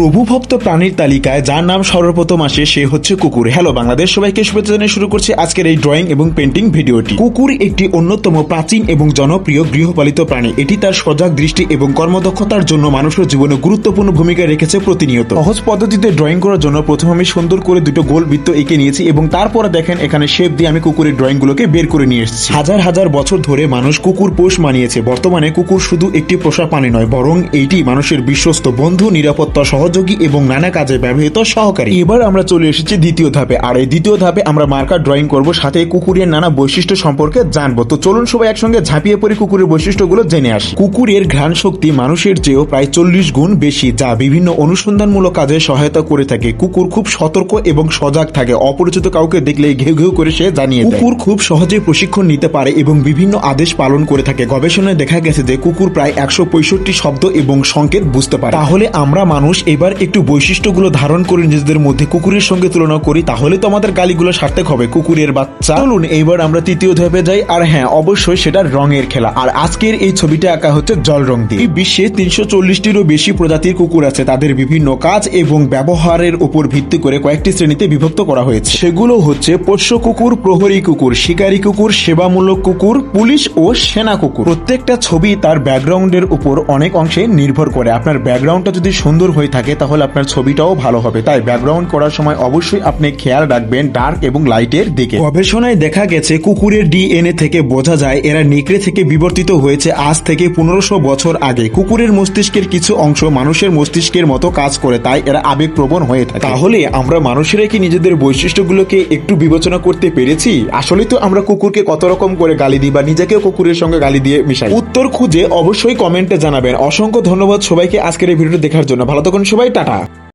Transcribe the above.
প্রভুভক্ত প্রাণীর তালিকায় যার নাম সর্বপ্রথম আসে সে হচ্ছে কুকুর। হ্যালো বাংলাদেশ, সবাইকে শুভেচ্ছা জানিয়ে শুরু করছি আজকের এই ড্রয়িং এবং পেন্টিং ভিডিওটি। কুকুর একটি অন্যতম প্রাচীন এবং জনপ্রিয় গৃহপালিত প্রাণী। এটি তার সজাগ দৃষ্টি এবং কর্মদক্ষতার জন্য মানুষের জীবনে গুরুত্বপূর্ণ ভূমিকা রেখেছে প্রতিনিয়ত। সহজ পদ্ধতিতে ড্রয়িং করার জন্য প্রথমে আমি সুন্দর করে দুটো গোল বৃত্ত এঁকে নিয়েছি এবং তারপরে দেখেন এখানে শেপ দিয়ে আমি কুকুরের ড্রয়িং গুলোকে বের করে নিয়ে এসেছি। হাজার হাজার বছর ধরে মানুষ কুকুর পোষ মানিয়েছে। বর্তমানে কুকুর শুধু একটি পোষা প্রাণী নয়, বরং এইটি মানুষের বিশ্বস্ত বন্ধু, নিরাপত্তা সহযোগী এবং নানা কাজে ব্যবহৃত সহকারী। এবার আমরা চলে এসেছি দ্বিতীয় ধাপে, আর এই দ্বিতীয় ধাপে আমরা মার্কার ড্রয়িং করব, সাথে কুকুরের নানা বৈশিষ্ট্য সম্পর্কে জানবো। তো চলুন সবাই একসঙ্গে ঝাঁপিয়ে পড়ি কুকুরের বৈশিষ্ট্যগুলো জেনে আসি। কুকুরের ঘ্রাণ শক্তি মানুষের চেয়েও প্রায় 40 গুণ বেশি, যা বিভিন্ন অনুসন্ধানমূলক কাজে সহায়তা করে থাকে। কুকুর খুব সতর্ক এবং সজাগ থাকে, অপরিচিত কাউকে দেখলেই ঘেউ ঘেউ করে সে জানিয়ে দেয়। কুকুর খুব সহজে প্রশিক্ষণ নিতে পারে এবং বিভিন্ন আদেশ পালন করে থাকে। গবেষণায় দেখা গেছে যে কুকুর প্রায় 165 শব্দ এবং সংকেত বুঝতে পারে। তাহলে আমরা মানুষ এবার একটু বৈশিষ্ট্যগুলো ধারণ করে নিজেদের মধ্যে কুকুরের সঙ্গে তুলনা করি, তাহলে তো আমাদের গালিগুলো সার্থক হবে। কুকুরের বাচ্চা। চলুন এইবার আমরা তৃতীয় ধাপে যাই, আর হ্যাঁ অবশ্যই সেটা রঙের খেলা। আর আজকের এই ছবিটা আঁকা হচ্ছে জল রং দিয়ে। এই বিশ্বে 340টিরও বেশি প্রজাতির কুকুর আছে। তাদের বিভিন্ন কাজ এবং ব্যবহারের উপর ভিত্তি করে কয়েকটি শ্রেণীতে বিভক্ত করা হয়েছে। সেগুলো হচ্ছে পোষ্য কুকুর, প্রহরী কুকুর, শিকারী কুকুর, সেবামূলক কুকুর, পুলিশ ও সেনা কুকুর। প্রত্যেকটা ছবি তার ব্যাকগ্রাউন্ডের উপর অনেক অংশে নির্ভর করে। আপনার ব্যাকগ্রাউন্ডটা যদি সুন্দর হয়ে থাকে তাহলে আপনার ছবিটাও ভালো হবে। তাই ব্যাকগ্রাউন্ড করার সময় অবশ্যই আপনি খেয়াল রাখবেন ডার্ক এবং লাইটের দিকে। গবেষণায় দেখা গেছে কুকুরের ডিএনএ থেকে বোঝা যায় এরা নেকড়ে থেকে বিবর্তিত হয়েছে আজ থেকে 1500 বছর আগে। কুকুরের মস্তিষ্কের কিছু অংশ মানুষের মস্তিষ্কের মতো কাজ করে, তাই এরা আবেগপ্রবণ হয়ে থাকে। তাহলে আমরা মানুষেরা কি নিজেদের বৈশিষ্ট্যগুলোকে একটু বিবেচনা করতে পেরেছি? আসলে তো আমরা কুকুরকে কত রকম করে গালি দিই বা নিজেকেও কুকুরের সঙ্গে গালি দিয়ে মিশাই। উত্তর খুঁজে অবশ্যই কমেন্টে জানাবেন। অসংখ্য ধন্যবাদ সবাইকে আজকের এই ভিডিওটি দেখার জন্য। ভালো থাকুন সবাই, টাটা।